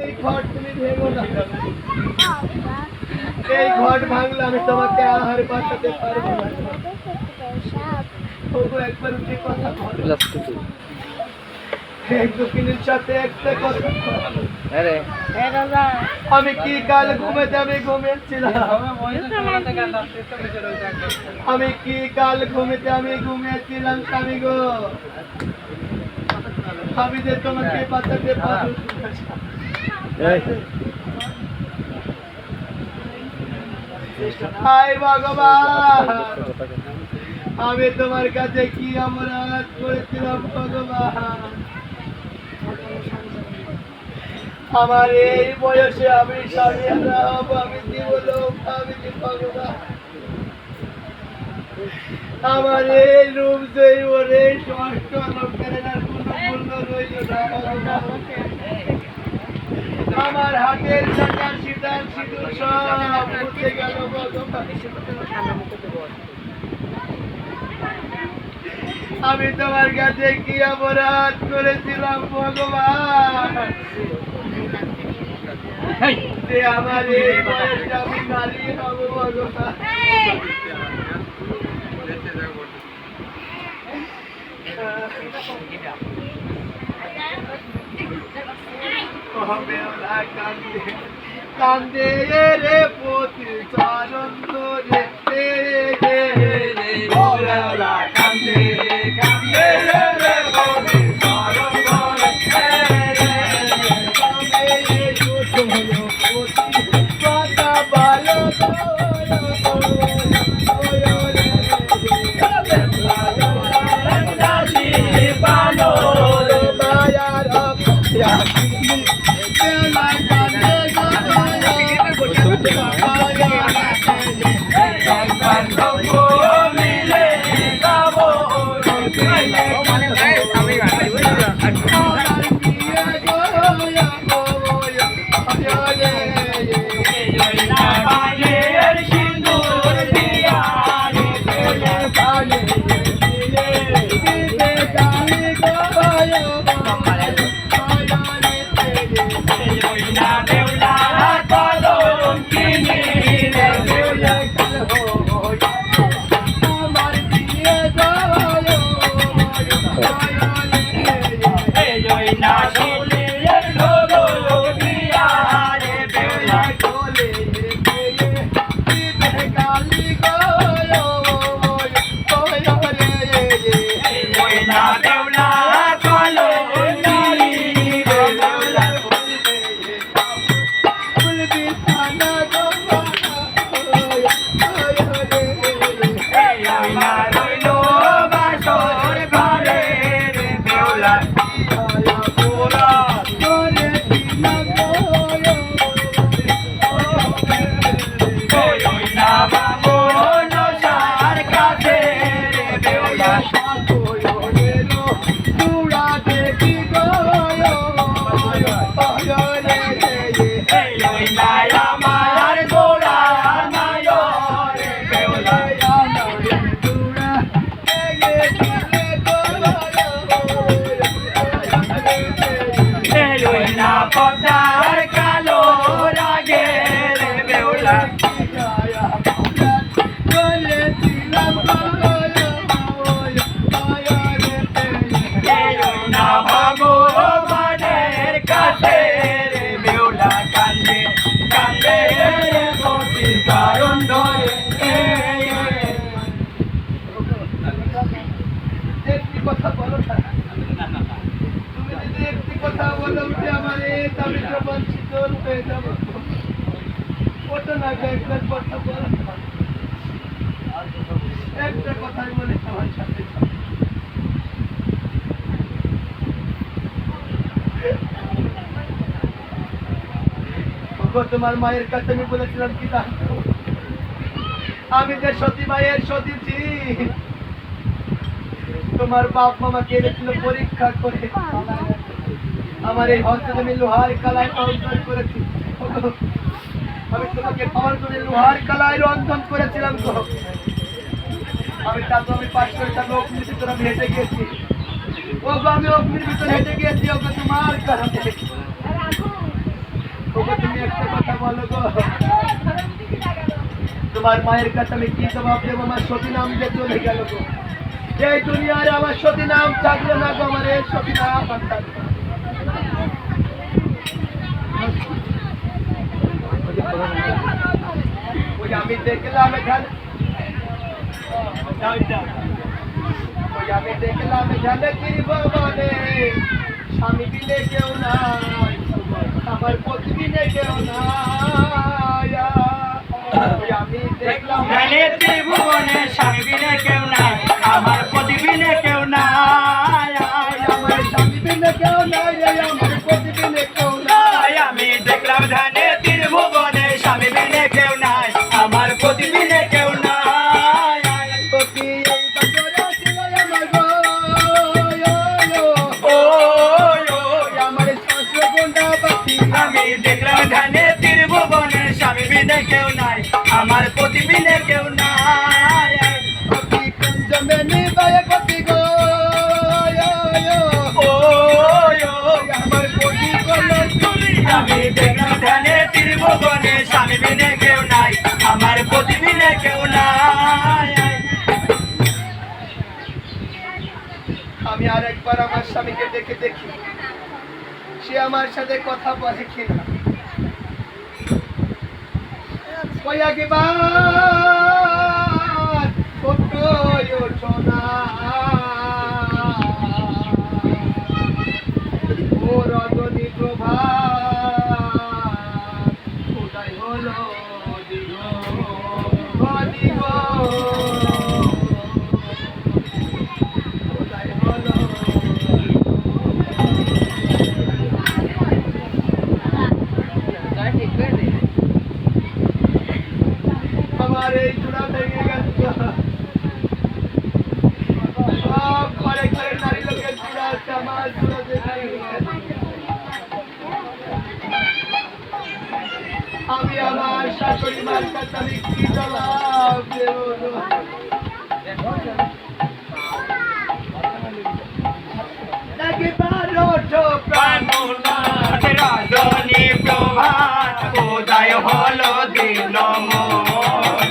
এই ঘট তুমি ভেঙো না, এই ঘট ভাঙলে আমি তোমাকে আহার পাঠাতে পারবো না। তবু একবার উঠে কথা বলো, এক দক্ষিণের সাথে একটা কথা। আমি কি কাল ঘুমেতে আমি ঘুমিয়েছিলাম, আমি কি কাল ঘুমেতে আমি ঘুমিয়েছিলাম স্বামী গো, আমি যে তোমাকে বাঁচাতে পারবো। হায় ভগবান, আমি তোমার কাছে কি অপরাধ করেছিলাম ভগবান, আমার এই বয়সে আমি স্বামী হব, আমি কি বলো, আমি কি ভগবান, আমার এই রূপ জৈবরে ষষ্ঠ লোকের কোনো মূল্য রইল না ভগবান, আমার হাতের টাকা সিদ্ধান্ত সিঁদুর সব উঠে গেল ভগবান, আমি তোমার কাছে কি অপরাধ করেছিলাম ভগবান, যে আমার এই বয়সে আমি নারী হব ভগবান। কান্দে রে পতি চরণ ধরে কান্দে কান্দে রে পতি চরণ ধরে কথা ভালো একটা কথাই বলে আমার সাথে তোমার মায়ের কাছে আমি বলেছিলাম কি আমি যে সতী মায়ের সতীছি, তোমার বাপ মামাকে এনেছিল পরীক্ষা করে, আমার এই হস্তে আমি লোহার কালায় অর্জন করেছি, আমি তোমাকে পাওয়ার জন্য লোহার কালায় রন্ধন করেছিলাম তো, আমি তারপর আমি 500টা অগ্নির ভিতরে আমি হেঁটে গিয়েছি, আমি অগ্নির ভিতরে হেঁটে গিয়েছি তোমার কারণে, গো তুমি একটা কথা বলো গো, তোমার মায়ের কাছে আমি কি জবাব দেবো? আমার সতী নাম যে চলে গেল গো, এই দুনিয়ার আমার সতী নাম থাকলো না গো, আমার এই সতী নাম আর থাকলো না। ওই আমি দেখলাম এখানে, ওই আমি দেখলাম এখানে ত্রিভুবনে স্বামী বিনে কেউ নাই, আমার পতি বিনে কেউ নাই। ওই আমি দেখলাম ত্রিভুবনে স্বামী বিনে কেউ নাই, আমার পতি বিনে কেউ নাই, আমার স্বামী বিনে কেউ নাই রে, আমার পতি বিনে কেউ নাই। আমি দেখলাম ধানে ত্রিভুবনে স্বামী বিনে কেউ নাই, আমার পতি বিনে কেউ নাই। পতি এই বাজারে ছিল আমার গো, ও আমার শাস্ত্র গোন্ডা বাতি। আমি দেখলাম ধানে ত্রিভুবনে স্বামী বিনে কেউ নাই, আমার পতি বিনে কেউ নাই। পতি কঞ্জমে নিবায় পতি গো, ও আমার পতি কোন চুরি। আমি দেখলাম ধানে ত্রিভুবনে স্বামী বিনে কেউ নাই, আমার পতি বিনে কেউ নাই। আমি আর একবার আমার স্বামীকে দেখে দেখি সে আমার সাথে কথা বলে কিনা। কয়েকবার ছোট না ও রজনী প্রভা কোথায় হলো দিগ দিগ, কোথায় হলো আমার এই চূড়া ভেঙে গেছে। সব ঘরে ঘরে নারী লোকের চূড়া আছে, আমার চূড়া ভেঙে গেছে। আমি আমার শাশুড়ি মার কাছে আমি কি জবাব দেব? নাকি বারো প্রাণ প্রাণনাথ রজনী প্রভাত উদয় হলো দিন মন,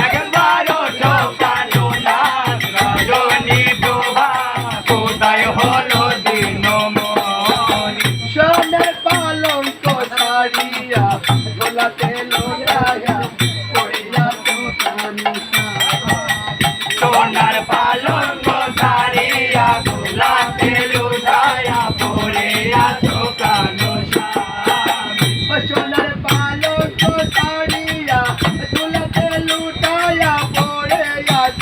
একবার ওঠো প্রাণনাথ রজনী প্রভাত উদয় হলো দিন মন। সোনার পালঙ্ক ছাড়িয়া গোলাতে লোলায়া কইয়া দোকানি সোনার পালঙ্ক ছাড়িয়া গোলাতে লুটায়া পড়ে আছো কানো স্বামী। সোনার পালঙ্ক ছাড়িয়া গোলাতে লুটায়া পড়ে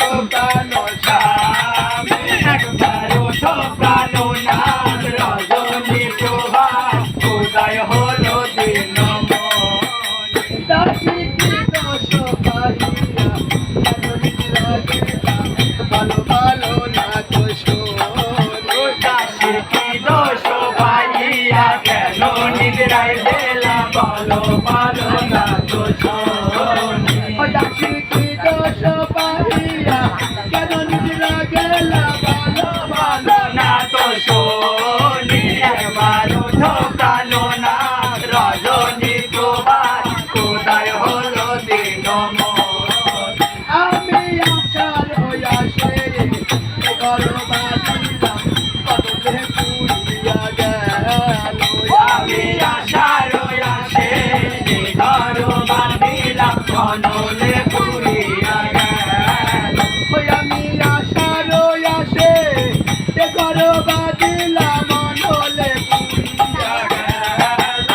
দোকান স্বামী, একবার ওঠো প্রাণনাথ রজনী প্রভাত উদয় হলো দিন মন। দাসী কি দোষ পাইয়া ভালো ভালো না দোষ দাসীর কি দোষ পাইয়া কেন নিদ্রায় দিলা বলো বলো না দোষ। দাসী কি দোষ পাইয়া কেন নিজরা গেলা ভালো ভালো না তো শোনি, একবার ওঠো প্রাণনাথ রজনী প্রভাত উদয় হলো দিন মন। আমি আশার হইয়া সে ঘর বাঁধিলাম কদলে পুরিয়া গেল। আমি আশার আসে ঘর বাঁধিলাম কনলে পুরিয়া গেল। আমি আশার হইয়া সে ঘর বাঁধিলাম মনলে পুরিয়া গেল।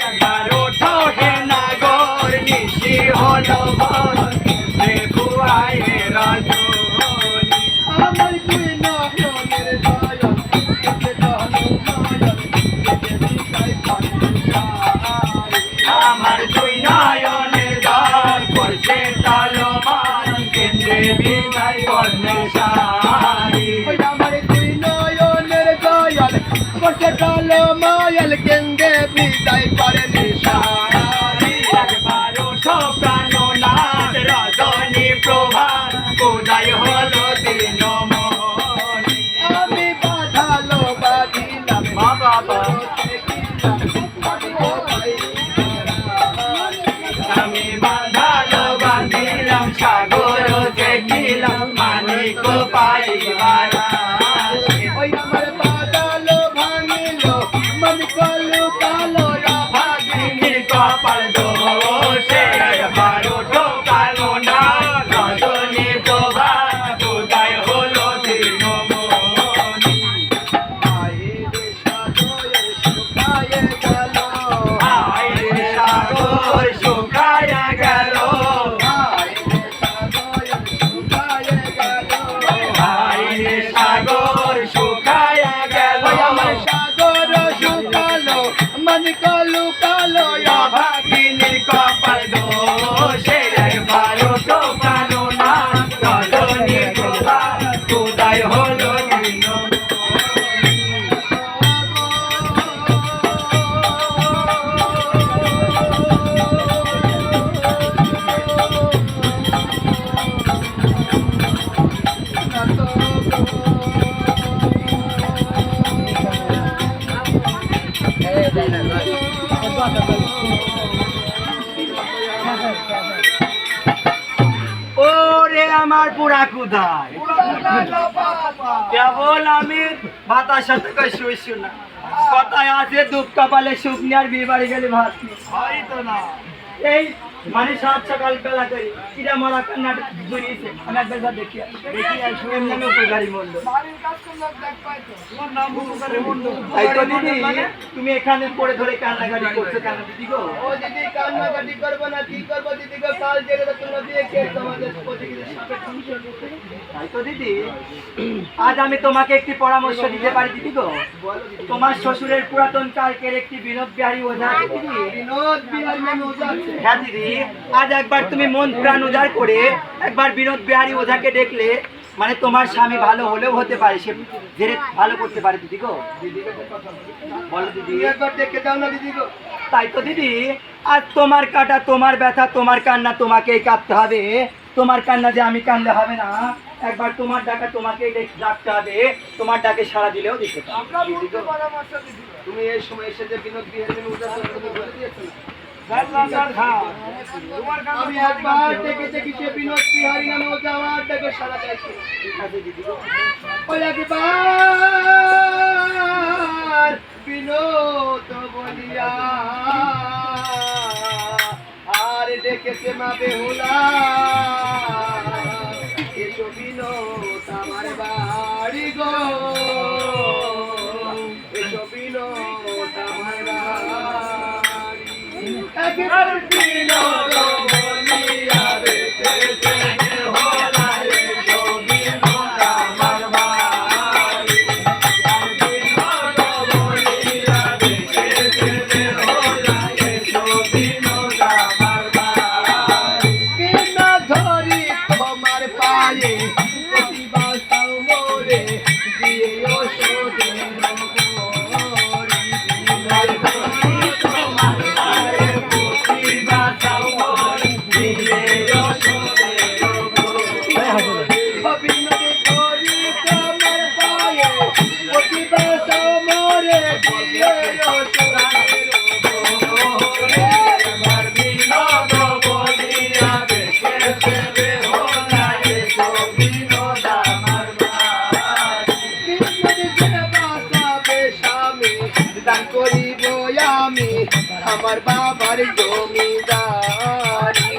একবার ওঠো হে নাগর নিশি হলো ভোর, দেখুয়ায় রজনী। আমার তুই নয়নের দয়াল দেখে চলো মায়াল দেখে বিদায় পান্ডাল। আমার দুই নয়নের জল পড়ছে তলমান, কেন্দ্রে বিদায় কর্ণের সারি। ওই আমার তুই নয়নের দয়াল বসে চলো মায়াল কেন্দ্রে বিদায় করে নিশারি। একবার ওঠো প্রাণনাথ রজনী প্রভাত উদয় হলো দিন মন। আমি বাঁধালো বাঁধিলাম বাবা দেখিলাম ওরে আমার পুরা কুদায় কেবল আমি বাতাসের থেকে শুইছি না কথায় আছে দুঃখ কপালে সুখ নিয়ে আর বিয়ে বাড়ি গেলে ভাত হয়তো না এই মানে সাত সকাল বেলা করি এটা মরা কান্না জড়িয়েছে আমি একবার যা দেখি আসি এমনি আমি উপকারী মন্ডল তাই তো দিদি তুমি এখানে পড়ে ধরে কান্নাকাটি করছো কেন দিদি গো ও দিদি কান্নাকাটি করবো না কি করবো দিদি গো কাল জেগে তো তোমরা দিয়ে খেয়েছো আমাদের প্রতিদিনের সাথে সংসার করতে। তাই তো দিদি আজ আমি তোমাকে একটি পরামর্শ দিতে পারি দিদি গো বলো দিদি। তোমার শ্বশুরের পুরাতন কালকের একটি বিনোদ বিহারী ওঝা আছে দিদি বিনোদ বিহারী নামে ওঝা আছে। হ্যাঁ দিদি আজ একবার তুমি মন প্রাণ উজাড় করে একবার বিনোদ বিহারী ওঝাকে দেখলে মানে তোমার স্বামী ভালো হলেও হতে পারে সে ধীরে ভালো করতে পারে দিদি গো দিদিকে তো কথা বলো। বলো দিদি তুমি একবার দেখে দাও না দিদি গো। তাই তো দিদি আজ তোমার কাটা তোমার ব্যথা তোমার কান্না তোমাকেই কাঁদতে হবে তোমার কান্না যে আমি কান্দলে হবে না একবার তোমার ডাকা তোমাকেই ডাকতে হবে তোমার ডাকে সাড়া দিলেও দিতে পারো। দিদি গো, তুমি এই সময় এসে যে বিনোদ বিহারী নামে ওঝা আছে, তুমি বলে দিয়েছো না? আমি একবার দেখে দেখি সে বিনোদ বিহারী নামে ওঝা আমার ডাকে সাড়া চাইছে। ঠিক আছে দিদি গো ওই একবার বিনোদ বলিয়া আর ডেকেছে মা বেহুলা এসো বিনোদ আমার বাড়ি গো এসো বিনোদ আমার বাড়ি একবার বিনোদ বলিয়া ডেকেছে বেহুলা এসো বিনোদ আমার বাড়ি বিনা ধরি তোমার পায়ে প্রতিবাসাও মোরে দিও সোদের গরি বিনা ধরি তোমার পায়ে প্রতিবাসাও মোরে দিও সোদের গরি বিনা ধরি তোমার পায়ে প্রতিবাসাও মোরে দিও সোদের গরি আমার বিনোদ বলিয়া দেখেছে বেহুলা এসো বিনোদ আমার বাড়ি বিনোদ যে বাঁচাবে স্বামী দান করিব আমি আমার বাবার জমিদারি